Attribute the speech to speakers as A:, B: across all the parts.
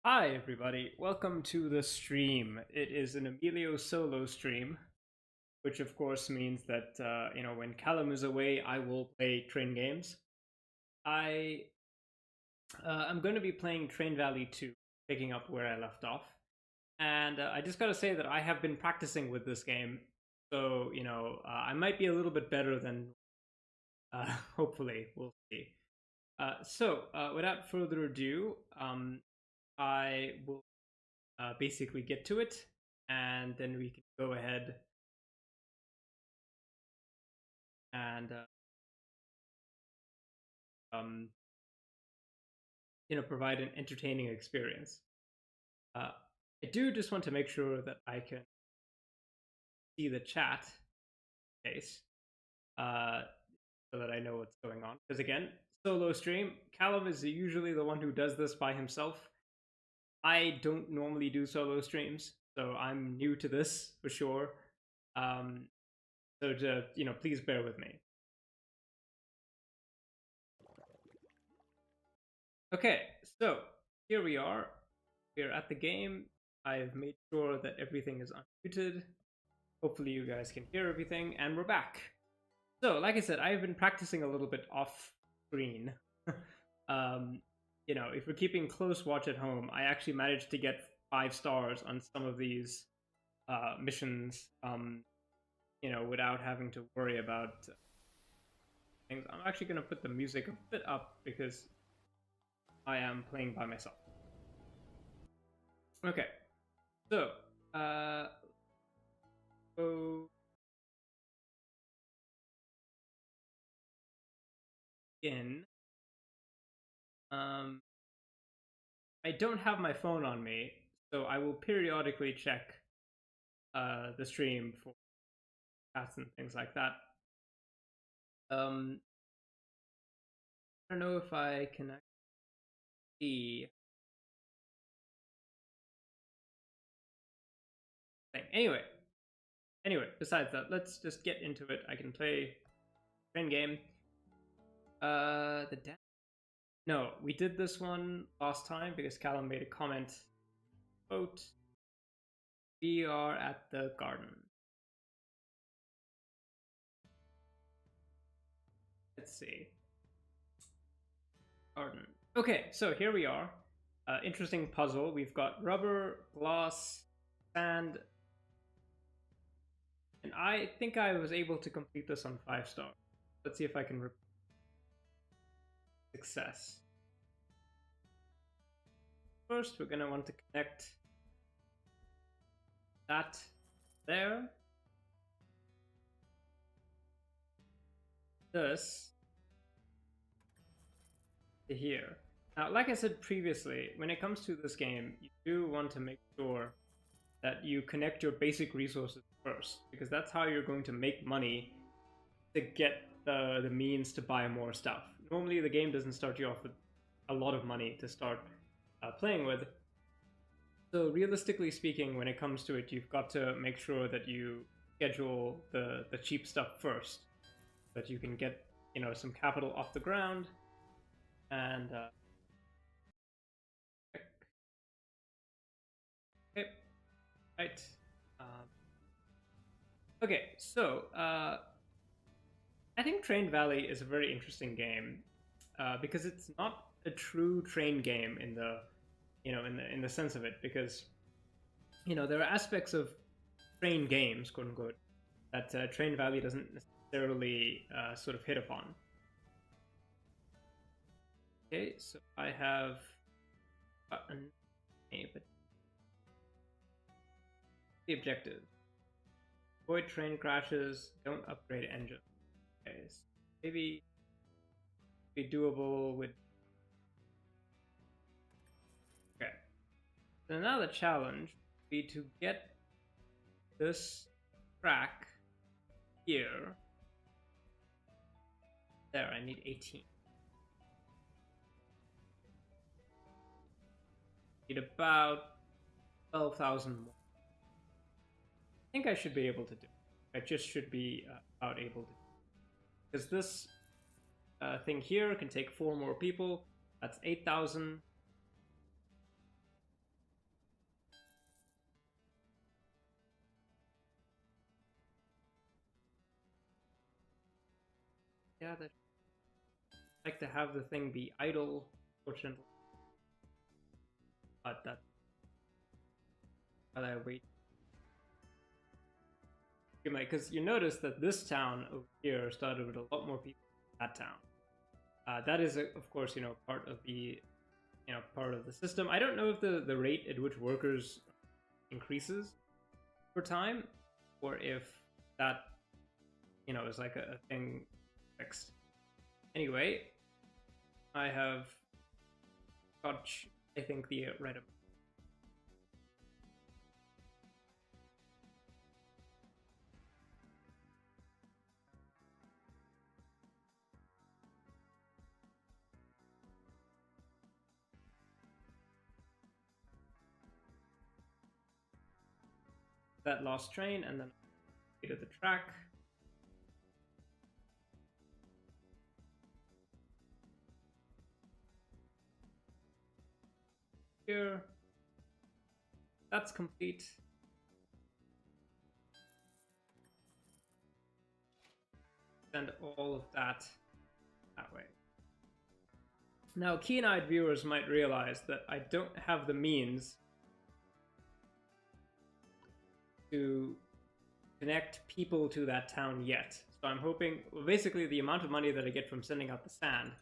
A: Hi, everybody. Welcome to the stream. It is an Emilio solo stream, which of course means that, when Callum is away, I will play train games. I'm going to be playing Train Valley 2, picking up where I left off. And I just got to say that I have been practicing with this game. So, I might be a little bit better than, hopefully, we'll see. Without further ado, I will basically get to it, and then we can go ahead and um, provide an entertaining experience. I do just want to make sure that I can see the chat case, uh, so that I know what's going on. Because again, solo stream. Callum is usually the one who does this by himself. I don't normally do solo streams, so I'm new to this for sure. Um, please bear with me. Okay, so here we are. We're at the game. I've made sure that everything is unmuted. Hopefully you guys can hear everything, and we're back. So, like I said, I've been practicing a little bit off screen. If we're keeping close watch at home, I actually managed to get 5 stars on some of these missions, without having to worry about things. I'm actually going to put the music a bit up because I am playing by myself. Okay, so in. I don't have my phone on me, so I will periodically check the stream for chats and things like that. I don't know if I can see. Anyway, besides that, let's just get into it. I can play train game. No, we did this one last time because Callum made a comment. Quote, we are at the garden. Let's see. Garden. Okay, so here we are. Interesting puzzle. We've got rubber, glass, sand, and I think I was able to complete this on 5 stars. Let's see if I can success. First, we're gonna want to connect that there. This to here. Now, like I said previously, when it comes to this game, you do want to make sure that you connect your basic resources first, because that's how you're going to make money to get the means to buy more stuff. Normally, the game doesn't start you off with a lot of money to start playing with. So realistically speaking, when it comes to it, you've got to make sure that you schedule the cheap stuff first, so that you can get some capital off the ground and okay, right. Okay, so I think Train Valley is a very interesting game because it's not a true train game in the in the sense of it, because there are aspects of train games, quote unquote, that Train Valley doesn't necessarily sort of hit upon. Okay, so I have gotten but the objective: avoid train crashes, don't upgrade engine. Okay, so maybe be doable with. Okay, so now the challenge would be to get this track here. There, I need 18. Need about 12,000 more. I think I should be able to do it. I just should be about able to. Because this thing here can take 4 more people. That's 8,000. Yeah, that I'd like to have the thing be idle, fortunately. But that's while I wait. Because you notice that this town over here started with a lot more people than that town. That is, of course, part of the, part of the system. I don't know if the rate at which workers increases over time, or if that, is like a thing fixed. Anyway, I have got, I think, the right amount. That lost train, and then to the track. Here, that's complete. Send all of that way. Now, keen-eyed viewers might realize that I don't have the means to connect people to that town yet. So I'm hoping, well, basically the amount of money that I get from sending out the sand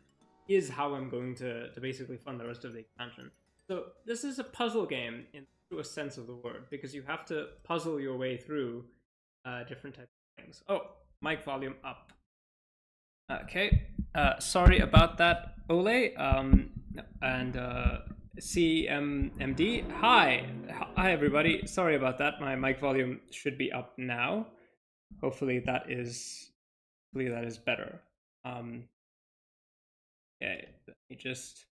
A: is how I'm going to basically fund the rest of the expansion. So this is a puzzle game in the truest sense of the word, because you have to puzzle your way through different types of things. Oh, mic volume up. Okay, sorry about that, Ole, and CMMD. Hi everybody. Sorry about that. My mic volume should be up now. Hopefully that is better. Okay, let me just.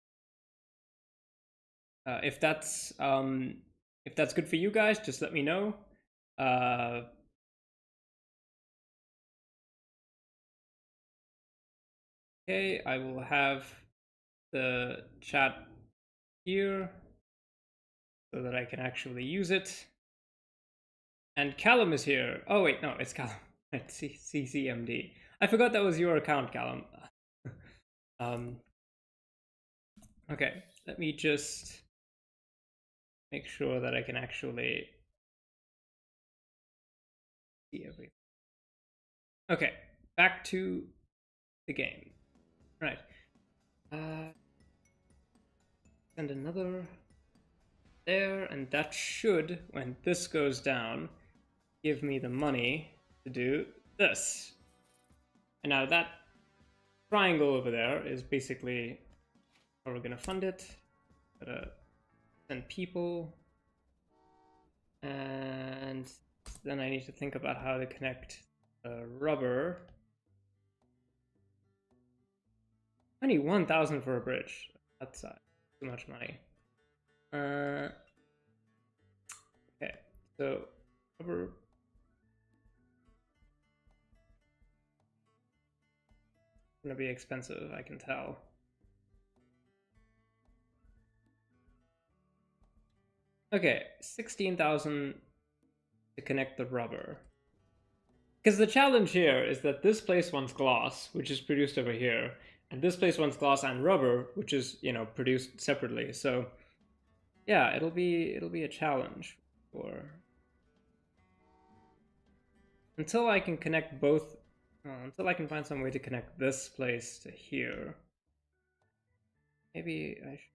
A: If that's good for you guys, just let me know. Okay, I will have the chat here so that I can actually use it. And Callum is here. Oh wait, no, it's Callum at CCMD. I forgot that was your account, Callum. Okay, let me just make sure that I can actually see everything. Okay, back to the game. Right. Send another there, and that should, when this goes down, give me the money to do this. And now that triangle over there is basically how we're gonna fund it. Gotta send people, and then I need to think about how to connect the rubber. Only 1,000 for a bridge. That's too much money. Okay, so rubber. Gonna be expensive, I can tell. Okay, 16,000 to connect the rubber. Because the challenge here is that this place wants glass, which is produced over here, and this place wants glass and rubber, which is, produced separately. So yeah, it'll be a challenge for until I can connect both. Until I can find some way to connect this place to here. Maybe I should.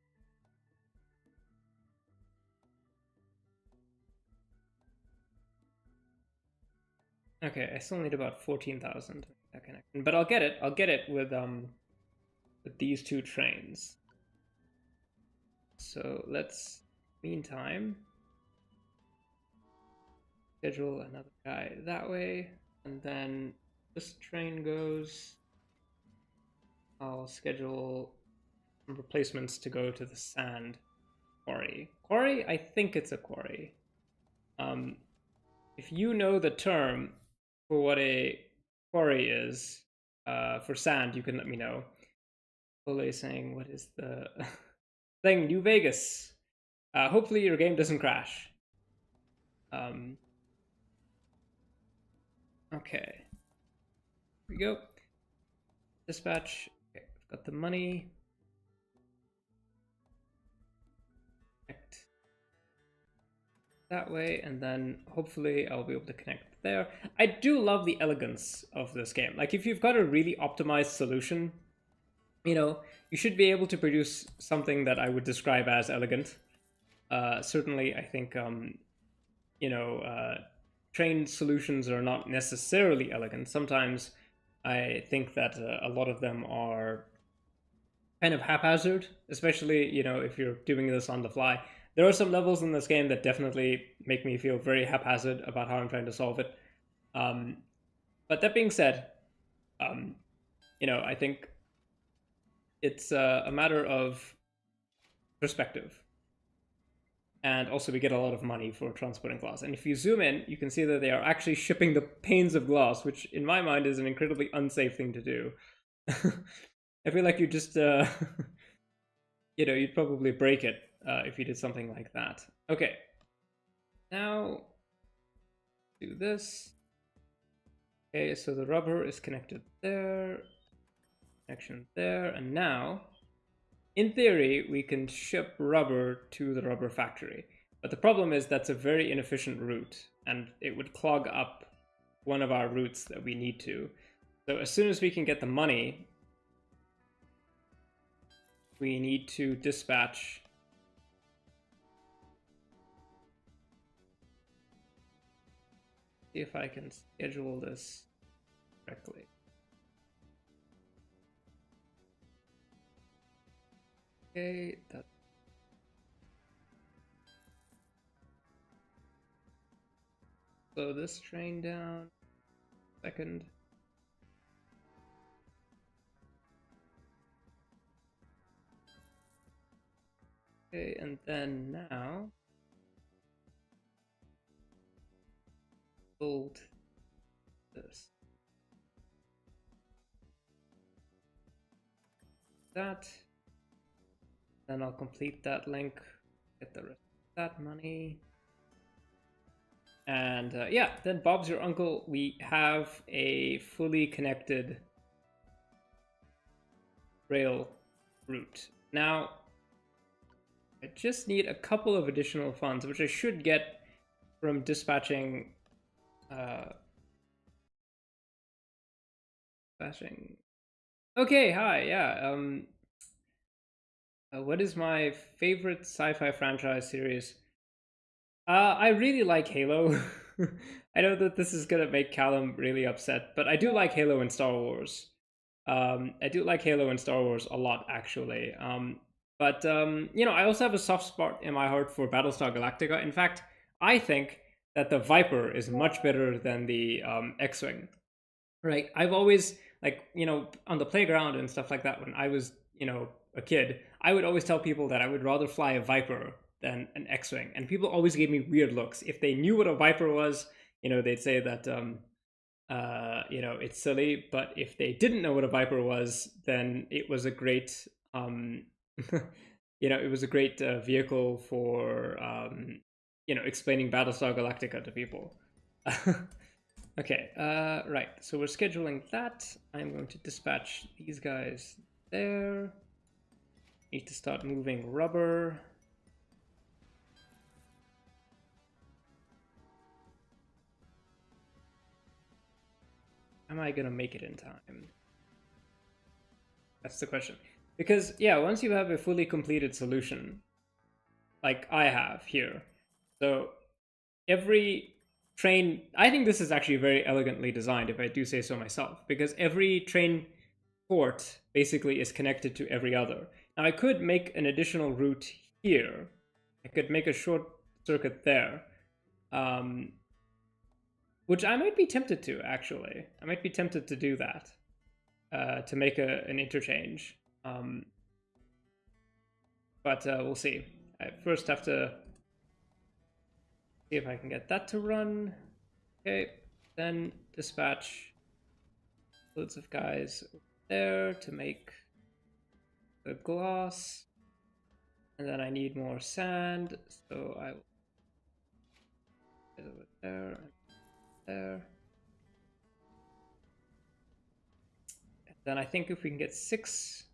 A: Okay, I still need about 14,000 that connection, but I'll get it. I'll get it with these two trains. So let's, meantime, schedule another guy that way, and then this train goes. I'll schedule some replacements to go to the sand quarry. Quarry? I think it's a quarry. If you know the term for what a quarry is for sand, you can let me know. Ole saying, what is the thing? New Vegas. Hopefully your game doesn't crash. Okay. Here we go. dispatch. Okay, I've got the money. Connect that way, and then hopefully I'll be able to connect there. I do love the elegance of this game. Like, if you've got a really optimized solution, you know, you should be able to produce something that I would describe as elegant. Certainly, I think, you know, trained solutions are not necessarily elegant. Sometimes I think that a lot of them are kind of haphazard, especially, you know, if you're doing this on the fly. There are some levels in this game that definitely make me feel very haphazard about how I'm trying to solve it. But that being said, you know, I think it's a matter of perspective. And also we get a lot of money for transporting glass. And if you zoom in, you can see that they are actually shipping the panes of glass, which in my mind is an incredibly unsafe thing to do. I feel like you just, you know, you'd probably break it if you did something like that. Okay, now do this. Okay, so the rubber is connected there, connection there, and now, in theory, we can ship rubber to the rubber factory. But the problem is that's a very inefficient route, and it would clog up one of our routes that we need to. So as soon as we can get the money, we need to dispatch see if I can schedule this correctly. Okay, that. Slow this train down. Second. Okay, and then now build this. That. Then I'll complete that link, get the rest of that money. And yeah, then Bob's Your Uncle, we have a fully connected rail route. Now, I just need a couple of additional funds, which I should get from dispatching. Okay, hi, yeah. What is my favorite sci-fi franchise series? I really like Halo. I know that this is gonna make Callum really upset, but I do like Halo and Star Wars. I do like Halo and Star Wars a lot, actually. But you know, I also have a soft spot in my heart for Battlestar Galactica. In fact, I think that the Viper is much better than the X-wing. Right? I've always, like, you know, on the playground and stuff like that, when I was, you know, a kid, I would always tell people that I would rather fly a Viper than an X-wing, and people always gave me weird looks. If they knew what a Viper was, you know, they'd say that you know, it's silly. But if they didn't know what a Viper was, then it was a great you know, it was a great vehicle for you know, explaining Battlestar Galactica to people. Okay, right, so we're scheduling that. I'm going to dispatch these guys there. Need to start moving rubber. Am I gonna make it in time? That's the question. Because, yeah, once you have a fully completed solution, like I have here, so every train, I think this is actually very elegantly designed, if I do say so myself, because every train port basically is connected to every other. Now I could make an additional route here. I could make a short circuit there, which I might be tempted to, actually. I might be tempted to do that, to make an interchange. But we'll see. I first have to see if I can get that to run. Okay, then dispatch loads of guys there to make the glass. And then I need more sand, so I will get over there and there. then I think if we can get 6,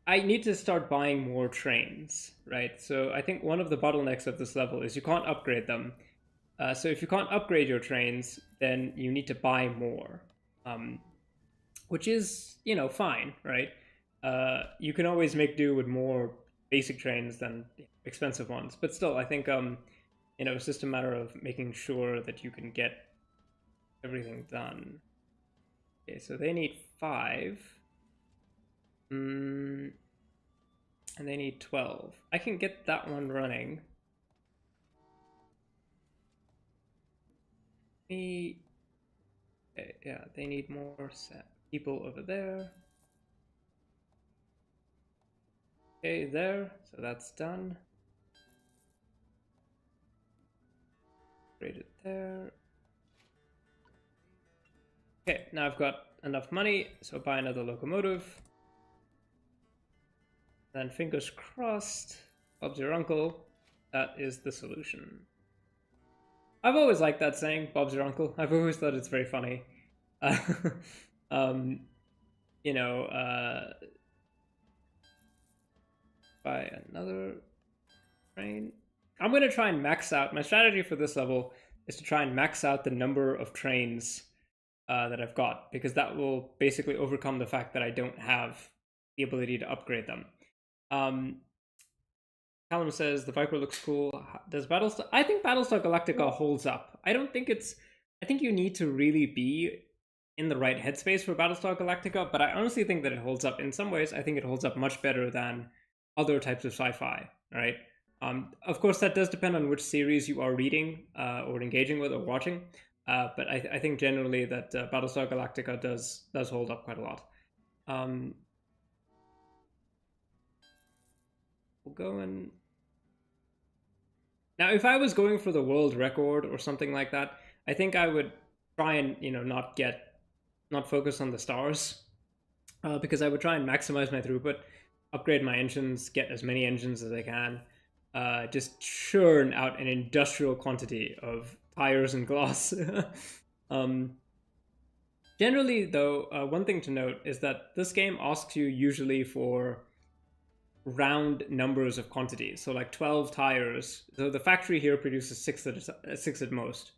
A: I need to start buying more trains, right? So I think one of the bottlenecks of this level is you can't upgrade them. So if you can't upgrade your trains, then you need to buy more, which is, fine, right? You can always make do with more basic trains than expensive ones. But still, I think, it's just a matter of making sure that you can get everything done. Okay, so they need 5. And they need 12. I can get that one running. Okay, yeah, they need more people over there. Okay, there, so that's done. Create it there. Okay, now I've got enough money, so buy another locomotive. Then fingers crossed, Bob's your uncle. That is the solution. I've always liked that saying, Bob's your uncle. I've always thought it's very funny. Buy another train. I'm going to try and max out. My strategy for this level is to try and max out the number of trains that I've got, because that will basically overcome the fact that I don't have the ability to upgrade them. Callum says the Viper looks cool. Does Battlestar? I think Battlestar Galactica holds up. I think you need to really be in the right headspace for Battlestar Galactica, but I honestly think that it holds up. In some ways, I think it holds up much better than other types of sci-fi, right? Of course, that does depend on which series you are reading or engaging with or watching. But I think generally that Battlestar Galactica does hold up quite a lot. We'll go and now, if I was going for the world record or something like that, I think I would try and not focus on the stars, because I would try and maximize my throughput, upgrade my engines, get as many engines as I can, just churn out an industrial quantity of tires and glass. Generally, though, one thing to note is that this game asks you usually for round numbers of quantities. So like 12 tires. So the factory here produces 6 at most.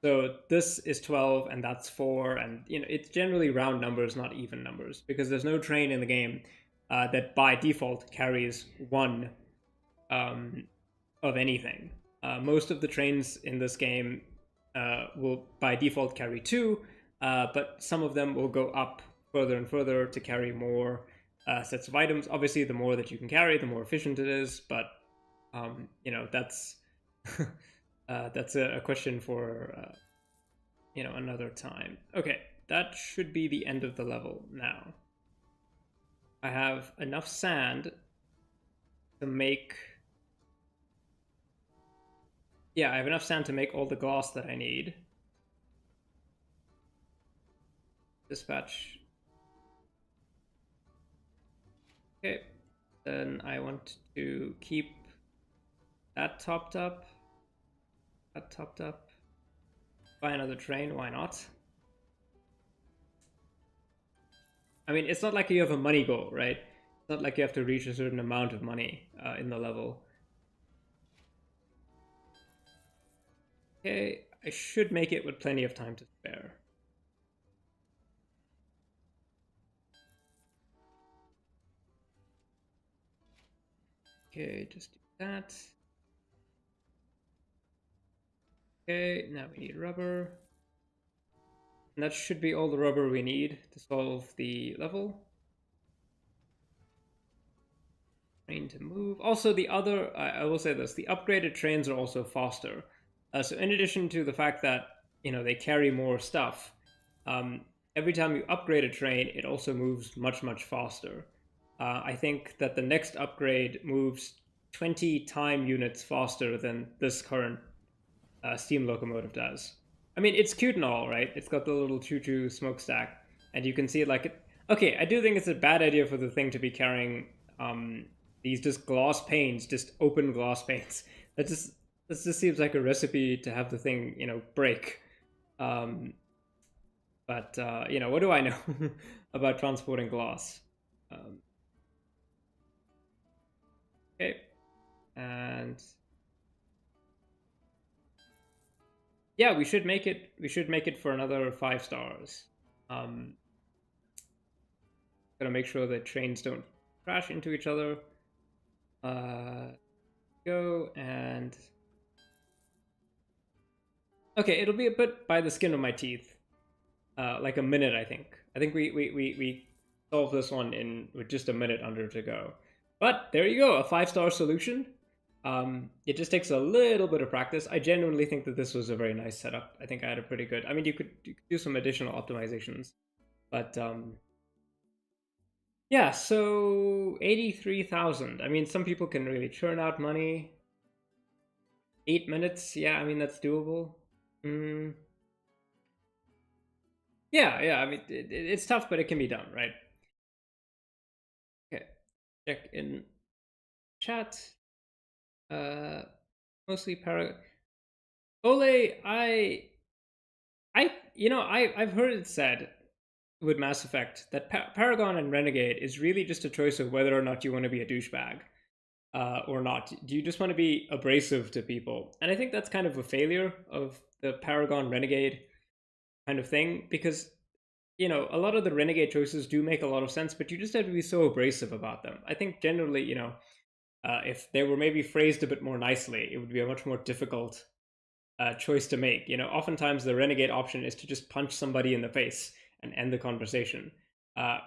A: So this is 12 and that's 4, and it's generally round numbers, not even numbers, because there's no train in the game that by default carries 1 of anything. Most of the trains in this game will by default carry 2, but some of them will go up further and further to carry more sets of items. Obviously, the more that you can carry, the more efficient it is, but that's that's a question for another time. Okay, that should be the end of the level now. I have enough sand to make... Yeah, I have enough sand to make all the glass that I need. Dispatch. Okay, then I want to keep that topped up. That topped up. Buy another train, why not? I mean, it's not like you have a money goal, right? It's not like you have to reach a certain amount of money in the level. Okay, I should make it with plenty of time to spare. Okay, just do that. Okay, now we need rubber. And that should be all the rubber we need to solve the level. Train to move. Also, the other, I will say this, the upgraded trains are also faster. So in addition to the fact that, they carry more stuff, every time you upgrade a train, it also moves much, much faster. I think that the next upgrade moves 20 time units faster than this current steam locomotive does. I mean, it's cute and all, right? It's got the little choo-choo smokestack, and you can see it like... Okay, I do think it's a bad idea for the thing to be carrying these just glass panes, just open glass panes. That just seems like a recipe to have the thing, break. But what do I know? about transporting glass. Okay, and yeah, we should make it. We should make it for another 5 stars. Gonna make sure that trains don't crash into each other. Go and okay, it'll be a bit by the skin of my teeth. Like a minute, I think. I think we solved this one in with just a minute under to go. But there you go, a 5-star solution. It just takes a little bit of practice. I genuinely think that this was a very nice setup. I think I had a pretty good. I mean, you could do some additional optimizations, but yeah. So 83,000. I mean, some people can really churn out money. 8 minutes. Yeah, I mean that's doable. Yeah. I mean, it's tough, but it can be done, right? Okay. Check in chat. Mostly Ole, I've heard it said with Mass Effect that Paragon and Renegade is really just a choice of whether or not you want to be a douchebag or not. Do you just want to be abrasive to people? And I think that's kind of a failure of the Paragon Renegade kind of thing, because a lot of the Renegade choices do make a lot of sense, but you just have to be so abrasive about them. I think generally, if they were maybe phrased a bit more nicely, it would be a much more difficult choice to make. Oftentimes the Renegade option is to just punch somebody in the face and end the conversation,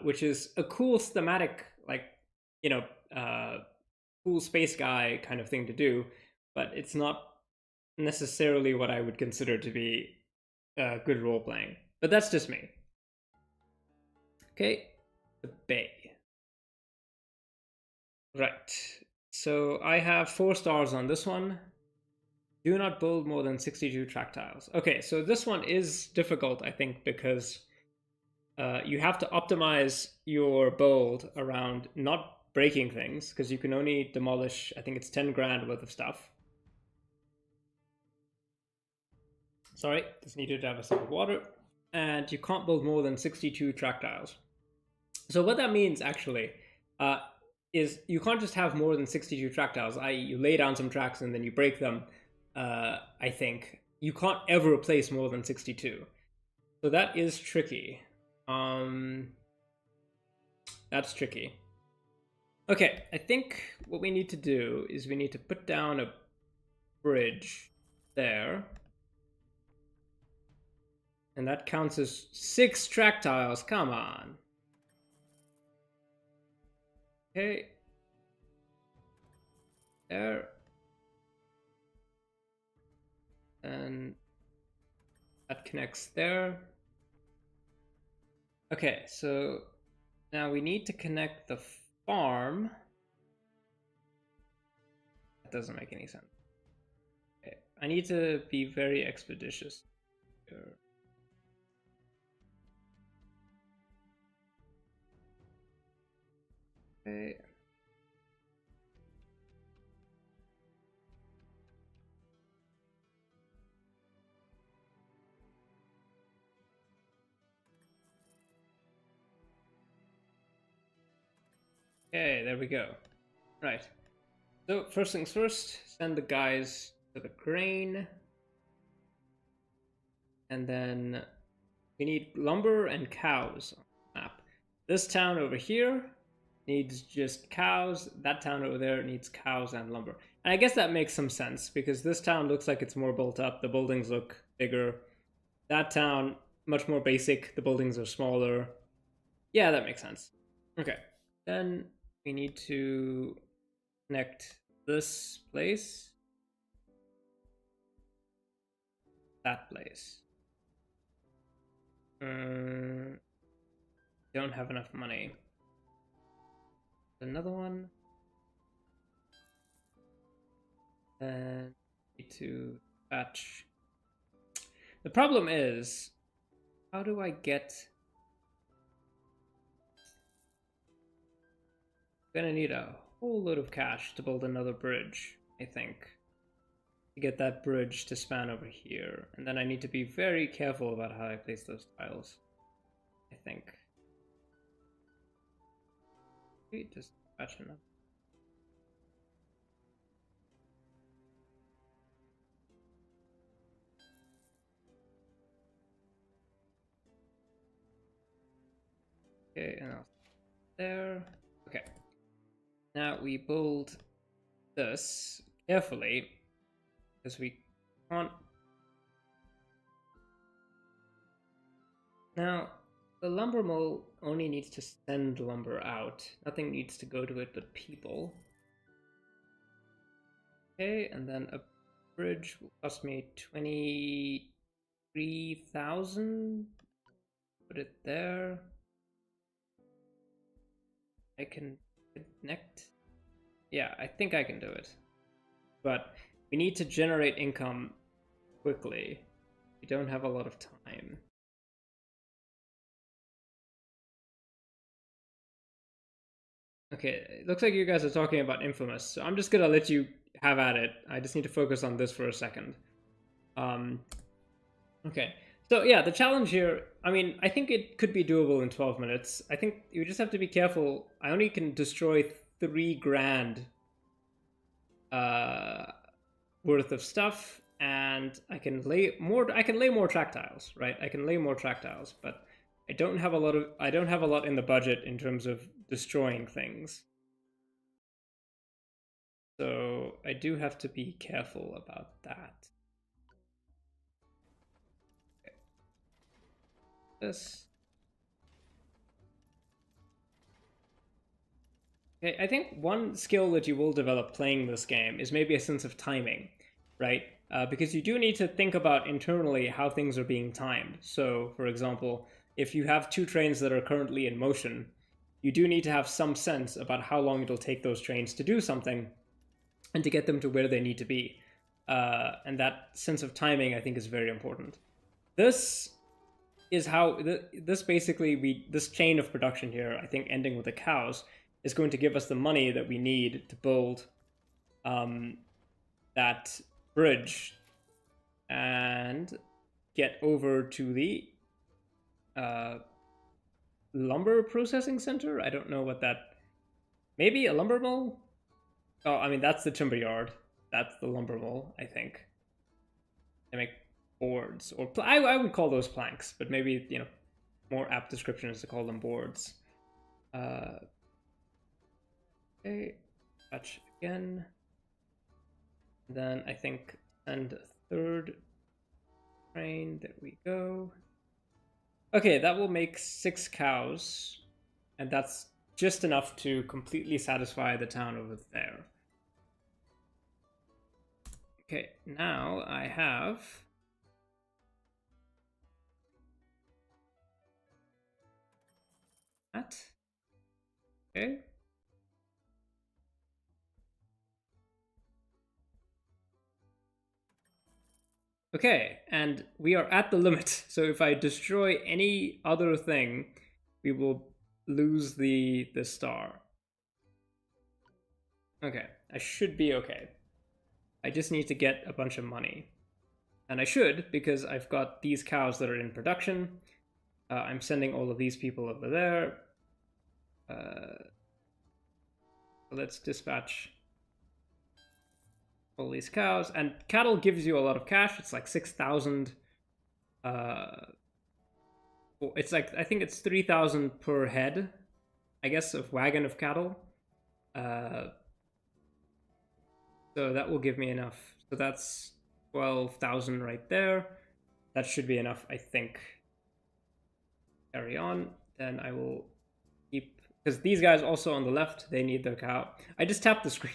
A: which is a cool thematic, like, cool space guy kind of thing to do, but it's not necessarily what I would consider to be good role playing. But that's just me. Okay, the bay. Right. So I have 4 stars on this one. Do not build more than 62 track tiles. Okay, so this one is difficult, I think, because you have to optimize your build around not breaking things, because you can only demolish, I think it's 10 grand worth of stuff. Sorry, just needed to have a sip of water. And you can't build more than 62 track tiles. So what that means, actually, is you can't just have more than 62 track tiles, i.e. you lay down some tracks and then you break them. I think you can't ever place more than 62. So that is tricky. That's tricky. Okay, I think what we need to do is we need to put down a bridge there. And that counts as 6 track tiles. Come on. Okay. There. And that connects there. Okay, so now we need to connect the farm. That doesn't make any sense. Okay, I need to be very expeditious here. Okay. Okay, there we go. Right. So first things first, send the guys to the crane. And then we need lumber and cows on the map. This town over here needs just cows. That town over there needs cows and lumber. And I guess that makes some sense because this town looks like it's more built up. The buildings look bigger. That town, much more basic. The buildings are smaller. Yeah, that makes sense. Okay. Then we need to connect this place. That place. Don't have enough money. Another one. And need to batch. The problem is, how do I get? I'm gonna need a whole load of cash to build another bridge, I think. To get that bridge to span over here. And then I need to be very careful about how I place those tiles, I think. Just patch enough. Okay, and I'll there. Okay. Now we build this carefully because we can't. Now, the lumber mill only needs to send lumber out. Nothing needs to go to it but people. Okay, and then a bridge will cost me 23,000. Put it there. I can connect. Yeah, I think I can do it. But we need to generate income quickly. We don't have a lot of time. Okay, it looks like you guys are talking about Infamous, so I'm just gonna let you have at it. I just need to focus on this for a second. Okay, so yeah, the challenge here, I mean, I think it could be doable in 12 minutes. I think you just have to be careful. I only can destroy 3 grand worth of stuff, and I can lay more track tiles, right? I can lay more track tiles, but I don't have a lot in the budget in terms of destroying things. So I do have to be careful about that. Okay. This. Okay, I think one skill that you will develop playing this game is maybe a sense of timing, right? Because you do need to think about internally how things are being timed. So, for example, if you have 2 trains that are currently in motion, you do need to have some sense about how long it'll take those trains to do something and to get them to where they need to be. And that sense of timing, I think, is very important. This is how this basically this chain of production here, I think, ending with the cows, is going to give us the money that we need to build that bridge and get over to the lumber processing center. I don't know what that. Maybe a lumber mill. Oh, I mean that's the timber yard. That's the lumber mill, I think. They make boards, or I would call those planks, but maybe more apt description is to call them boards. Okay, touch again. Then I think send a 3rd train. There we go. Okay, that will make 6 cows, and that's just enough to completely satisfy the town over there. Okay, now I have that. Okay. Okay, and we are at the limit. So if I destroy any other thing, we will lose the star. Okay, I should be okay. I just need to get a bunch of money. And I should, because I've got these cows that are in production. I'm sending all of these people over there. Let's dispatch all these cows. And cattle gives you a lot of cash. It's like 6,000. It's like, I think it's 3,000 per head, I guess, of wagon of cattle. So that will give me enough. So that's 12,000 right there. That should be enough, I think. Carry on. Then I will keep, because these guys also on the left, they need their cow. I just tapped the screen.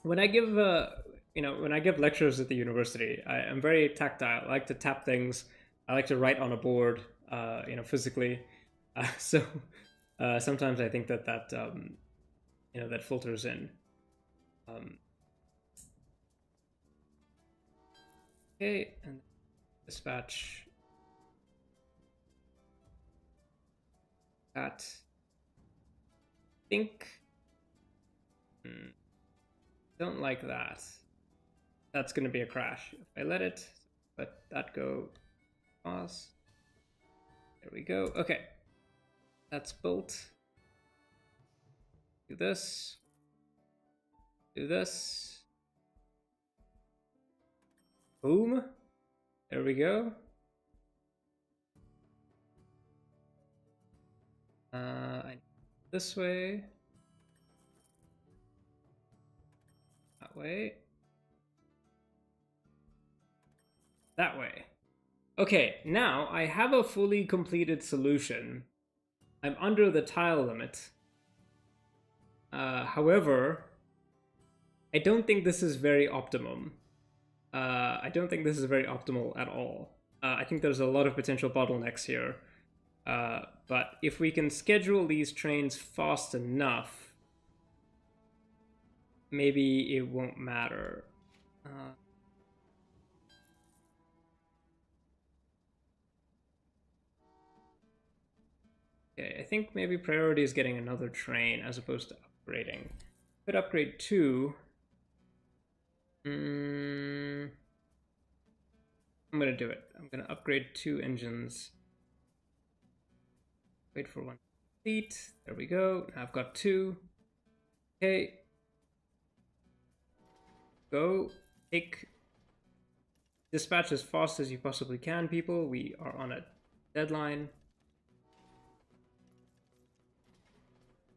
A: When I give when I give lectures at the university, I'm very tactile. I like to tap things. I like to write on a board, physically. So sometimes I think that that filters in. Okay, and dispatch that. Think. Don't like that. That's going to be a crash. If I let that go, pause. There we go. Okay. That's built. Do this. Do this. Boom. There we go. This way. That way. That way. Okay, now I have a fully completed solution. I'm under the tile limit. However, I don't think this is very optimum. I don't think this is very optimal at all. I think there's a lot of potential bottlenecks here. But if we can schedule these trains fast enough, maybe it won't matter. Okay, I think maybe priority is getting another train as opposed to upgrading. Could upgrade 2. I'm gonna do it. I'm gonna upgrade 2 engines. Wait for 1 complete. There we go. Now I've got 2. Okay. Go. Take dispatch as fast as you possibly can, people. We are on a deadline.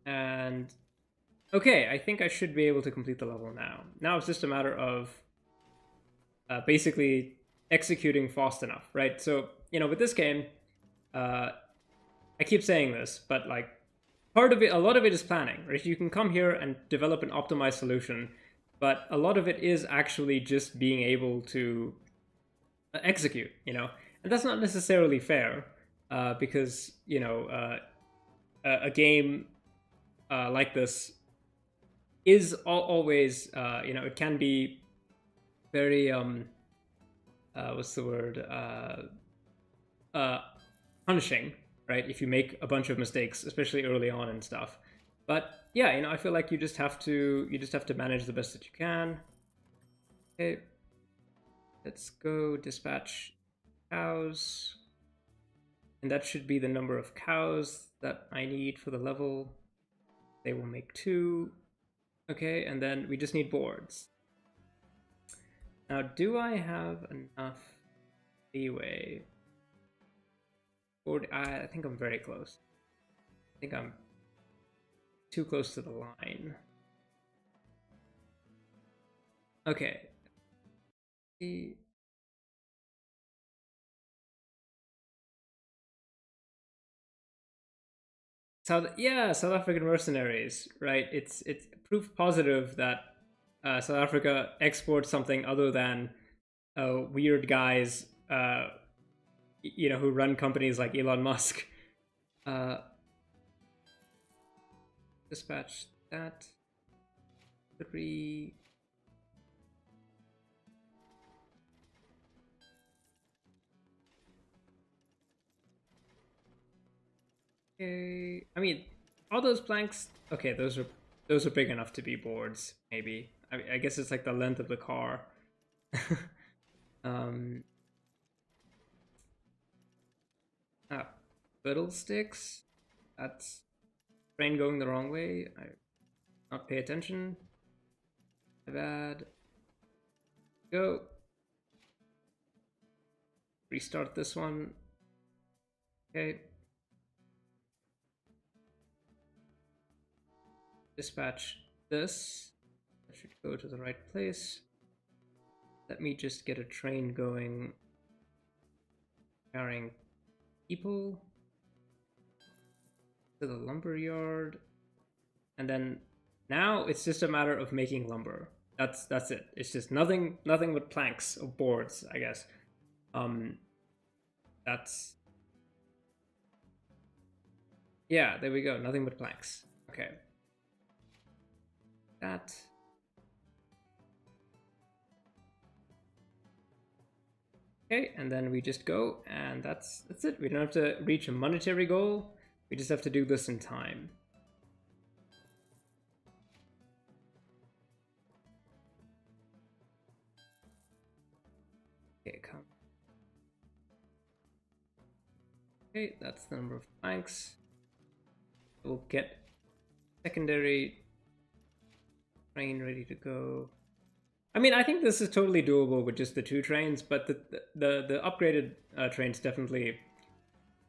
A: And okay, I think I should be able to complete the level now. Now it's just a matter of basically executing fast enough, right? So, you know, with this game, I keep saying this, but like part of it, a lot of it is planning, right? You can come here and develop an optimized solution, but a lot of it is actually just being able to execute, you know? And that's not necessarily fair because, you know, a game like this is always, you know, it can be very, what's the word, punishing, right? If you make a bunch of mistakes, especially early on and stuff. But yeah, you know, I feel like you just have to manage the best that you can. Okay, let's go dispatch cows. And that should be the number of cows that I need for the level. They will make 2. Okay, and then we just need boards. Now, do I have enough leeway? I think I'm very close. I think I'm too close to the line. Okay. South African mercenaries, right? It's proof positive that South Africa exports something other than weird guys, you know, who run companies like Elon Musk. Dispatch that 3. Okay, I mean, all those planks. Okay, those are big enough to be boards. Maybe I guess it's like the length of the car. Fiddlesticks. That's train going the wrong way. I not pay attention. My bad. Go. Restart this one. Okay. Dispatch this. That should go to the right place. Let me just get a train going carrying people to the lumber yard. And then now it's just a matter of making lumber. That's it. It's just nothing but planks or boards, I guess. That's yeah, there we go. Nothing but planks. Okay. That. Okay, and then we just go, and that's it. We don't have to reach a monetary goal. We just have to do this in time. Okay, come. Okay, that's the number of planks. We'll get secondary train ready to go. I mean, I think this is totally doable with just the 2 trains, but the upgraded trains definitely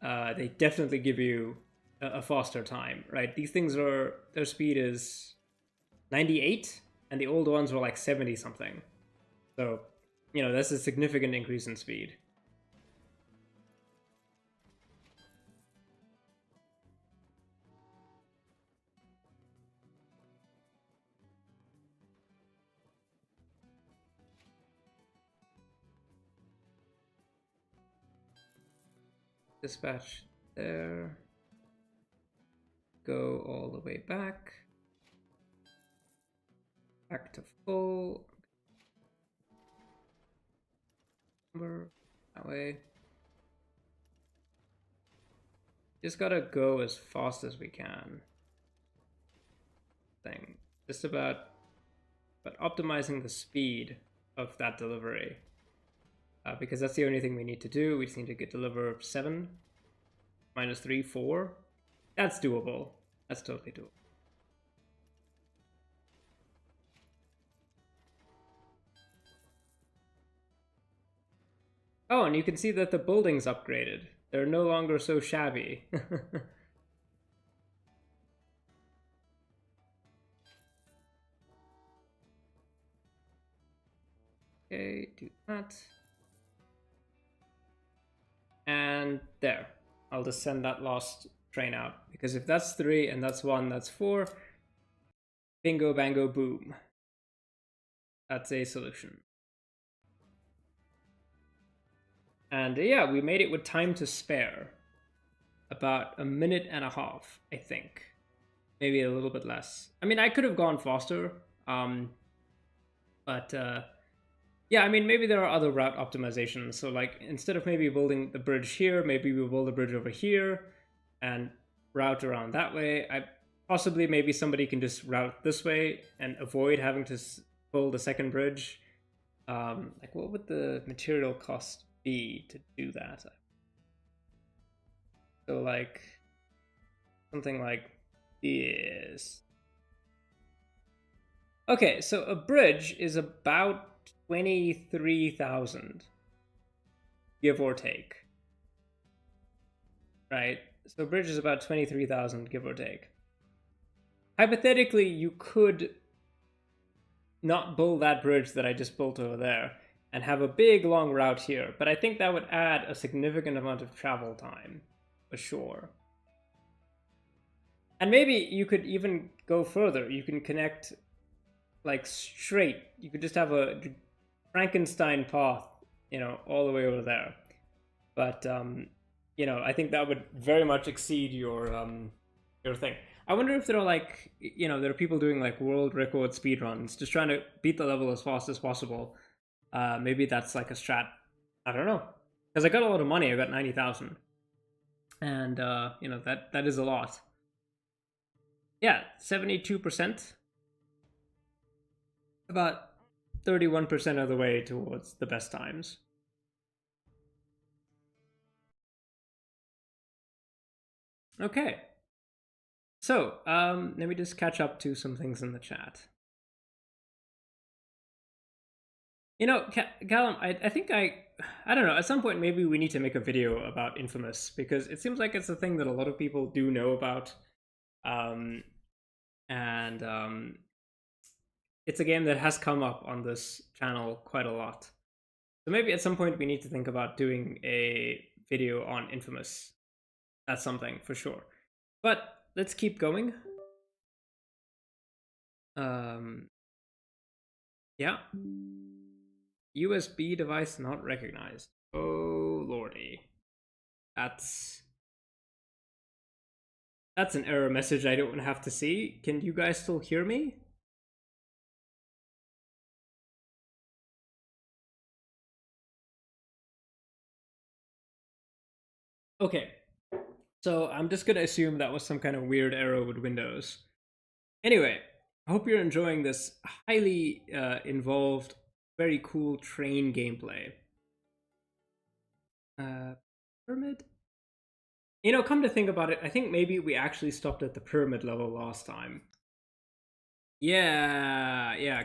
A: they definitely give you a faster time, right? These things are, their speed is 98, and the old ones were like 70 something. So, you know, that's a significant increase in speed. Dispatch there. Go all the way back. Back to full. Number that way. Just gotta go as fast as we can. Thing. Just about optimizing the speed of that delivery. Because that's the only thing we need to do. We just need to deliver 7 minus 3, 4. That's doable. That's totally doable. Oh, and you can see that the building's upgraded. They're no longer so shabby. Okay, do that. And there. I'll just send that last train out. Because if that's 3 and that's 1, that's 4. Bingo, bango, boom. That's a solution. And yeah, we made it with time to spare. About a minute and a half, I think. Maybe a little bit less. I mean, I could have gone faster. But yeah, I mean, maybe there are other route optimizations. So like, instead of maybe building the bridge here, maybe we'll build the bridge over here and route around that way. Possibly maybe somebody can just route this way and avoid having to build a second bridge. Like, what would the material cost be to do that? So like, something like this. Okay, so a bridge is about 23,000, give or take. Right? So bridge is about 23,000, give or take. Hypothetically, you could not build that bridge that I just built over there and have a big long route here, but I think that would add a significant amount of travel time, for sure. And maybe you could even go further. You can connect like straight. You could just have a Frankenstein path, you know, all the way over there. But you know, I think that would very much exceed your thing. I wonder if there are like, you know, there are people doing like world record speedruns, just trying to beat the level as fast as possible. Maybe that's like a strat. I don't know, because I got a lot of money. I got 90,000, and you know, that is a lot. Yeah, 72%. About 31% of the way towards the best times. Okay. So, let me just catch up to some things in the chat. You know, Callum, I think I don't know, at some point maybe we need to make a video about Infamous, because it seems like it's a thing that a lot of people do know about. And it's a game that has come up on this channel quite a lot. So maybe at some point we need to think about doing a video on Infamous. That's something for sure. But let's keep going. Yeah. USB device not recognized. Oh lordy. That's an error message I don't have to see. Can you guys still hear me? Okay. So I'm just gonna assume that was some kind of weird error with Windows. Anyway, I hope you're enjoying this highly involved, very cool train gameplay. Pyramid? You know, come to think about it, I think maybe we actually stopped at the pyramid level last time. Yeah,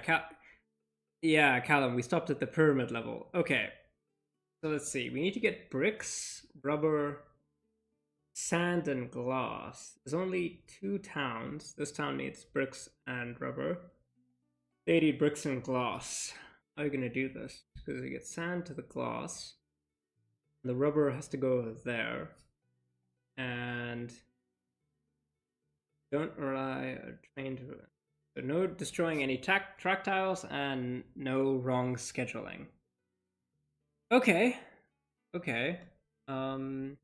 A: Callum, we stopped at the pyramid level. Okay, so let's see. We need to get bricks, rubber, sand, and glass. There's only 2 towns. This town needs bricks and rubber. They need bricks and glass. How are you gonna do this? Because we get sand to the glass. The rubber has to go there. And don't rely on train to... So no destroying any track tiles and no wrong scheduling. Okay. Okay. Can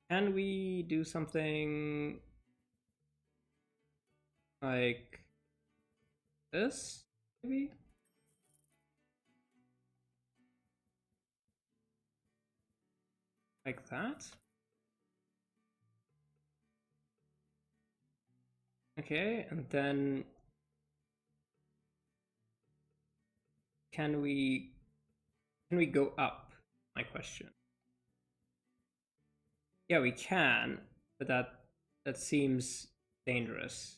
A: we do something like this, maybe? Like that? Okay, and then can we go up? My question. Yeah, we can, but that seems dangerous.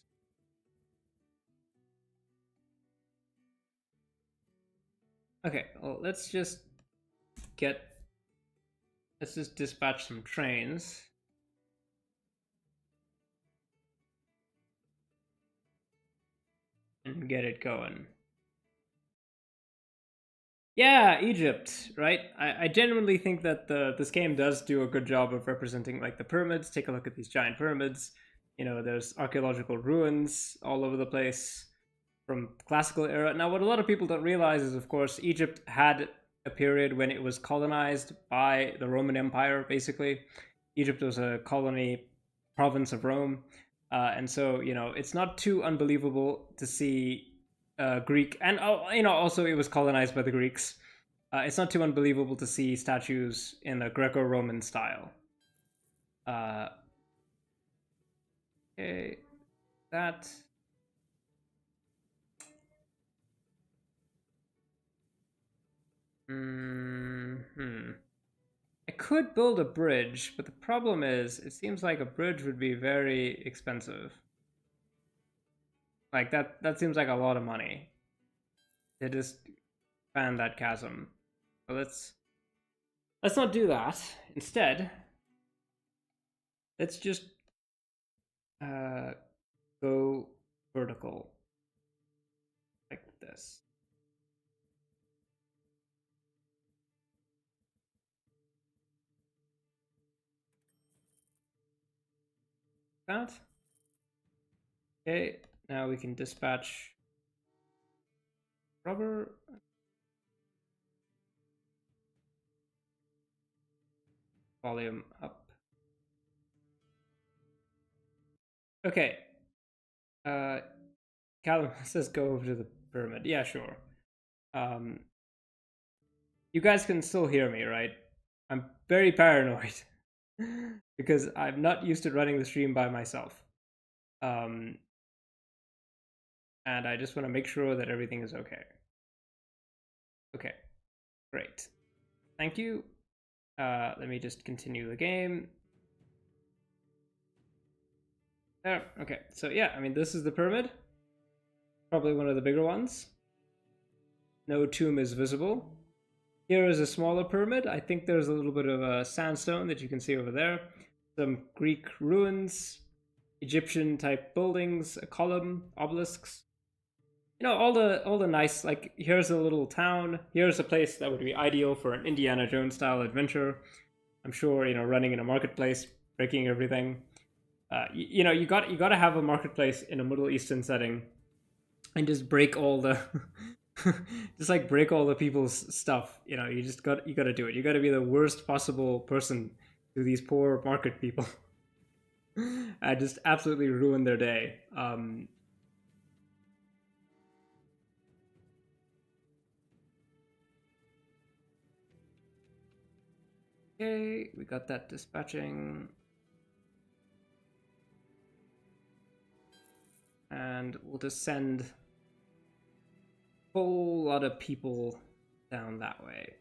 A: Okay, well, let's just dispatch some trains. And get it going. Yeah, Egypt, right? I genuinely think that this game does do a good job of representing like the pyramids. Take a look at these giant pyramids. You know, there's archaeological ruins all over the place from classical era. Now, what a lot of people don't realize is, of course, Egypt had a period when it was colonized by the Roman Empire, basically. Egypt was a colony province of Rome. And so, you know, it's not too unbelievable to see Greek, and you know, also it was colonized by the Greeks. It's not too unbelievable to see statues in the Greco-Roman style. Okay, that. I could build a bridge, but the problem is, it seems like a bridge would be very expensive. Like that seems like a lot of money to just span that chasm. So let's not do that. Instead, let's just go vertical like this. That. Okay, now we can dispatch rubber. Volume up. Okay. Callum says go over to the pyramid. Yeah, sure. You guys can still hear me, right? I'm very paranoid because I'm not used to running the stream by myself. And I just want to make sure that everything is okay. Okay, great. Thank you. Let me just continue the game. There, okay, so yeah, I mean, this is the pyramid. Probably one of the bigger ones. No tomb is visible. Here is a smaller pyramid. I think there's a little bit of a sandstone that you can see over there. Some Greek ruins, Egyptian type buildings, a column, obelisks. You know, all the nice, like, here's a little town. Here's a place that would be ideal for an Indiana Jones style adventure. I'm sure, you know, running in a marketplace, breaking everything. You know, you got to have a marketplace in a Middle Eastern setting and just break all the just like break all the people's stuff. You know, you got to do it. You got to be the worst possible person to these poor market people. I just absolutely ruin their day. Okay, we got that dispatching. And we'll just send a whole lot of people down that way.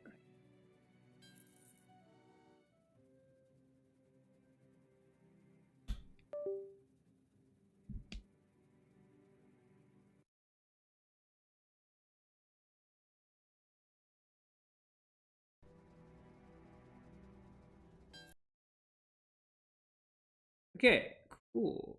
A: Okay, cool.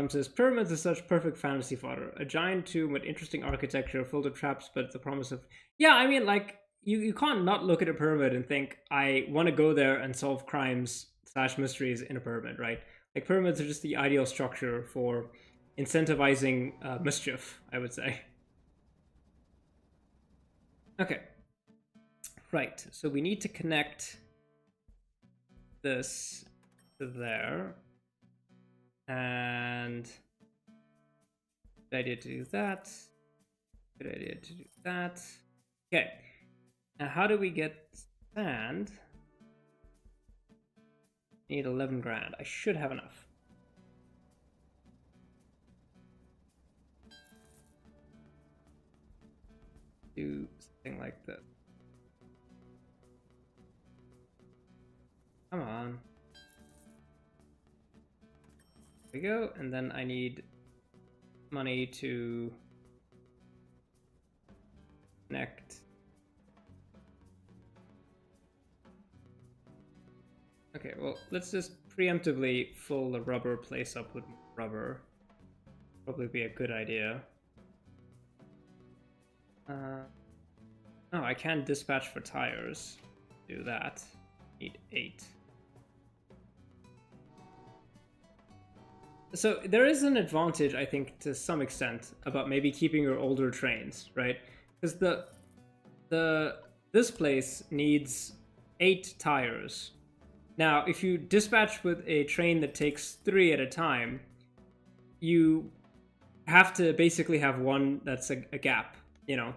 A: Says, pyramids is such perfect fantasy fodder. A giant tomb with interesting architecture, filled with traps, but the promise of... Yeah, I mean, like, you can't not look at a pyramid and think, I want to go there and solve crimes / mysteries in a pyramid, right? Like, pyramids are just the ideal structure for incentivizing mischief, I would say. Okay. Right, so we need to connect this to there. And good idea to do that. Good idea to do that. Okay. Now how do we get sand? Need 11 grand. I should have enough. Do something like this. Come on. There we go. And then I need money to connect. Okay, well, let's just preemptively fill the rubber place up with rubber. Probably be a good idea. Oh, I can dispatch for tires. Do that. Need 8. So there is an advantage, I think, to some extent about maybe keeping your older trains, right? Because this place needs 8 tires. Now, if you dispatch with a train that takes 3 at a time, you have to basically have one that's a gap, you know.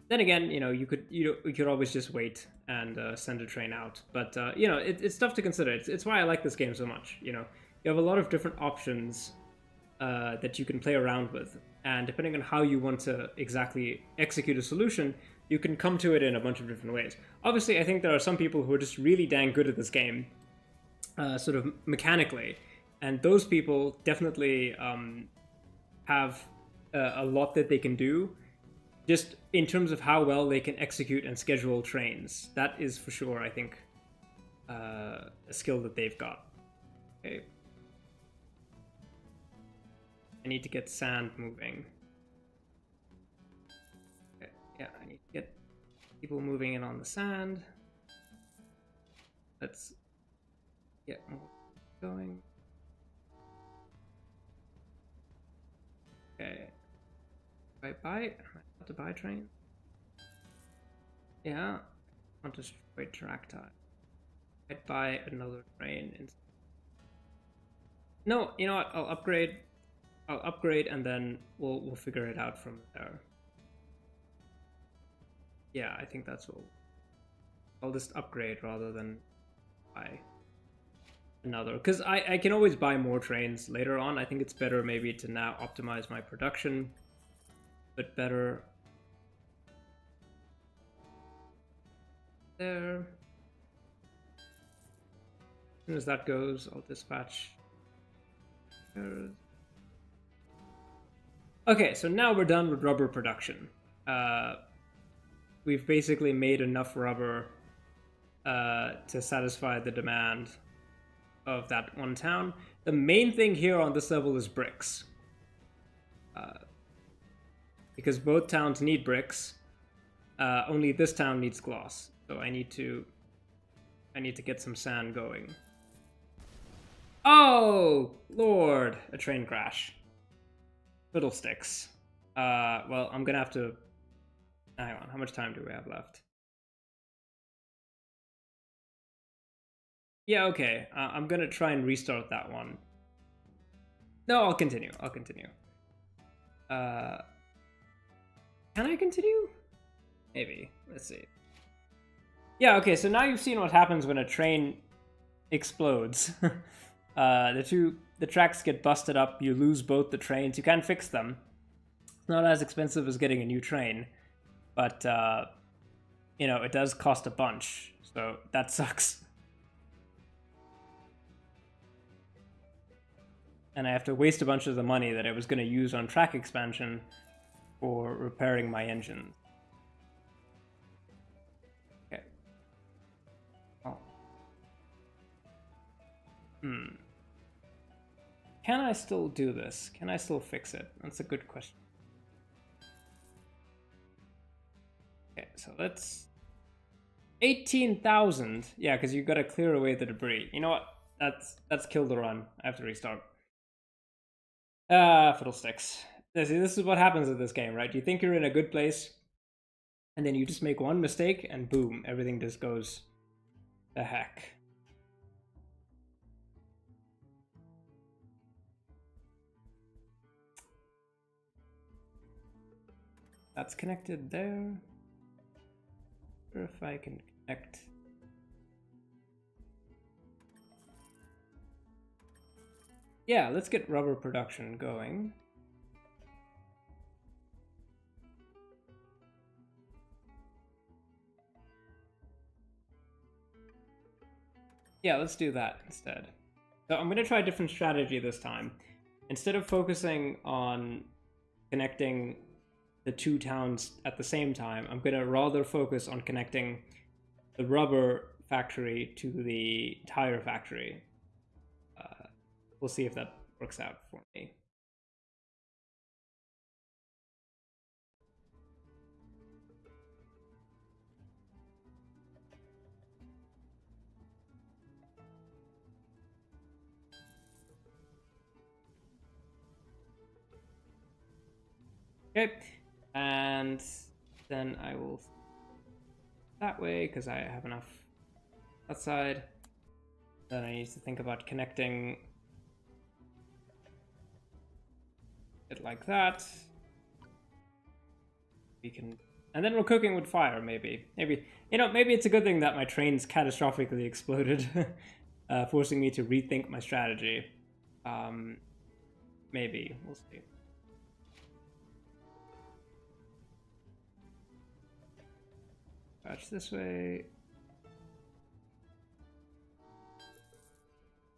A: Then again, you know, you could always just wait and send a train out. But you know, it's tough to consider. It's why I like this game so much. You know, you have a lot of different options that you can play around with, and depending on how you want to exactly execute a solution, you can come to it in a bunch of different ways. Obviously, I think there are some people who are just really dang good at this game, sort of mechanically, and those people definitely have a lot that they can do, just in terms of how well they can execute and schedule trains. That is for sure, I think, a skill that they've got. Okay. I need to get sand moving. Okay. Yeah, I need to get people moving in on the sand. Let's get more going. Okay. Buy. Am I about to buy train? Yeah. I want to destroy track time. I'd buy another train. No, you know what? I'll upgrade. And then we'll figure it out from there. Yeah, I think that's what I'll just upgrade rather than buy another. Because I can always buy more trains later on. I think it's better maybe to now optimize my production a bit better. There. As soon as that goes, I'll dispatch. Okay, so now we're done with rubber production. We've basically made enough rubber to satisfy the demand of that one town. The main thing here on this level is bricks. Because both towns need bricks. Only this town needs gloss. So I need to get some sand going. Oh, Lord, a train crash. Fiddlesticks. Well, I'm gonna have to... Hang on, how much time do we have left? Yeah, okay. I'm gonna try and restart that one. No, I'll continue. Can I continue? Maybe. Let's see. Yeah, okay, so now you've seen what happens when a train explodes. The tracks get busted up, you lose both the trains, you can fix them. It's not as expensive as getting a new train, but, you know, it does cost a bunch, so that sucks. And I have to waste a bunch of the money that I was going to use on track expansion for repairing my engine. Okay. Can I still do this? Can I still fix it? That's a good question. Okay, so let's... 18,000. Yeah, because you gotta clear away the debris. You know what? That's killed the run. I have to restart. Fiddlesticks. This is what happens in this game, right? You think you're in a good place, and then you just make one mistake, and boom, everything just goes the heck. That's connected there. Or if I can connect. Yeah, let's get rubber production going. Yeah, let's do that instead. So I'm going to try a different strategy this time. Instead of focusing on connecting the two towns at the same time, I'm going to rather focus on connecting the rubber factory to the tire factory. We'll see if that works out for me. Okay, and then I will that way because I have enough that side. Then I need to think about connecting it like that. We can, and then we're cooking with fire. Maybe you know, maybe it's a good thing that my train's catastrophically exploded, forcing me to rethink my strategy. Maybe we'll see. Patch this way.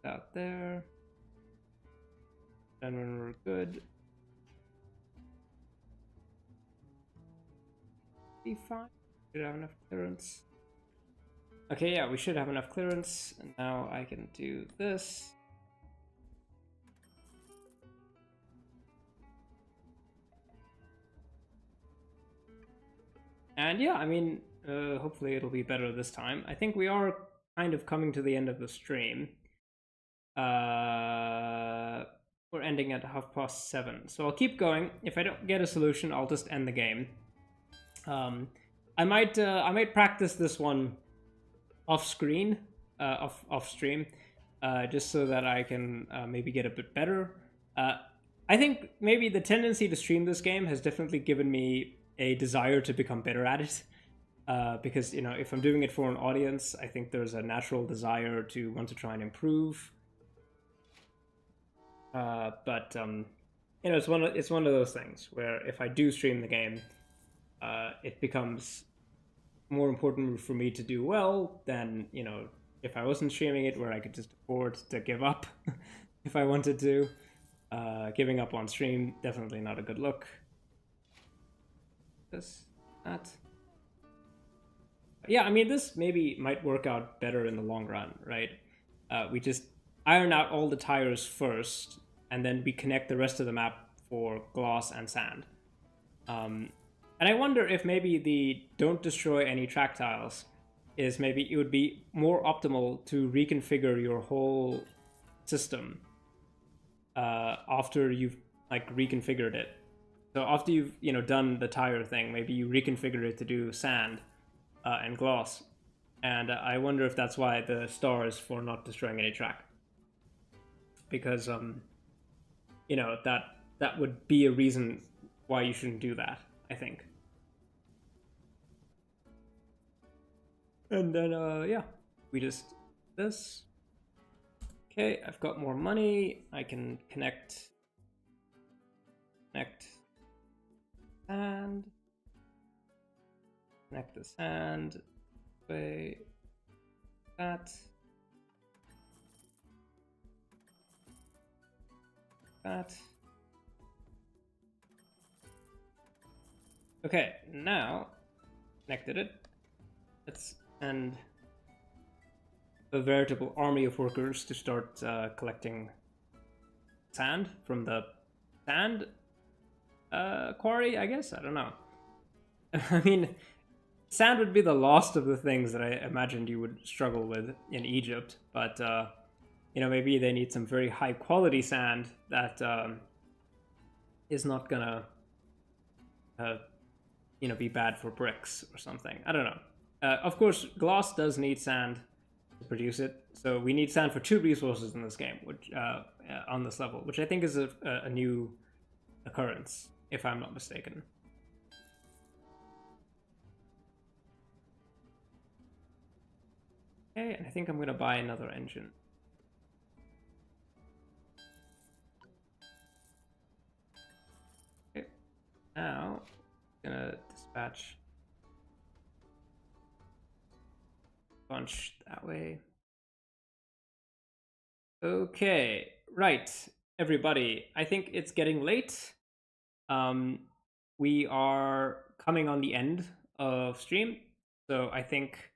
A: Out there. And when we're good, be fine. Should have enough clearance. Okay, yeah, we should have enough clearance. And now I can do this. And yeah, I mean, hopefully it'll be better this time. I think we are kind of coming to the end of the stream. We're ending at 7:30, so I'll keep going. If I don't get a solution, I'll just end the game. I might practice this one off screen, off stream, just so that I can maybe get a bit better. I think maybe the tendency to stream this game has definitely given me a desire to become better at it. Because, you know, if I'm doing it for an audience, I think there's a natural desire to want to try and improve. But you know, it's one of those things where if I do stream the game, it becomes more important for me to do well than, you know, if I wasn't streaming it, where I could just afford to give up if I wanted to. Giving up on stream, definitely not a good look. That. Yeah, I mean, this maybe might work out better in the long run, right? We just iron out all the tires first, and then we connect the rest of the map for glass and sand. And I wonder if maybe the don't destroy any track tiles is maybe it would be more optimal to reconfigure your whole system after you've like reconfigured it. So after you've, you know, done the tire thing, maybe you reconfigure it to do sand and gloss. And I wonder if that's why the star is for not destroying any track. Because, you know, that would be a reason why you shouldn't do that, I think. And then, yeah, we just this. Okay, I've got more money. I can connect, and connect the sand. Way that. Okay, now connected it. Let's end a veritable army of workers to start collecting sand from the sand quarry, I guess? I don't know. I mean, sand would be the last of the things that I imagined you would struggle with in Egypt, but you know, maybe they need some very high quality sand that is not gonna you know, be bad for bricks or something. I don't know. Of course, glass does need sand to produce it, so we need sand for 2 resources in this game, which on this level, which I think is a new occurrence, if I'm not mistaken. Okay, and I think I'm gonna buy another engine. Okay, now I'm gonna dispatch a bunch that way. Okay, right, everybody. I think it's getting late. We are coming on the end of stream, so I think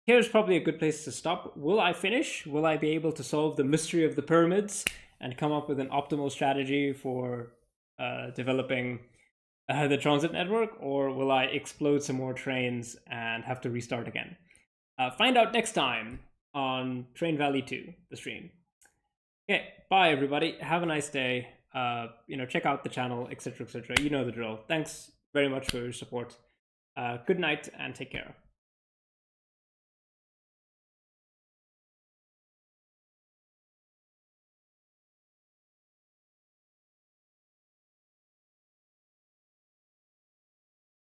A: here's probably a good place to stop. Will I finish? Will I be able to solve the mystery of the pyramids and come up with an optimal strategy for developing the transit network, or will I explode some more trains and have to restart again? Find out next time on Train Valley 2, the stream. Okay, bye everybody. Have a nice day. You know, check out the channel, etc., etc. You know the drill. Thanks very much for your support. Good night and take care.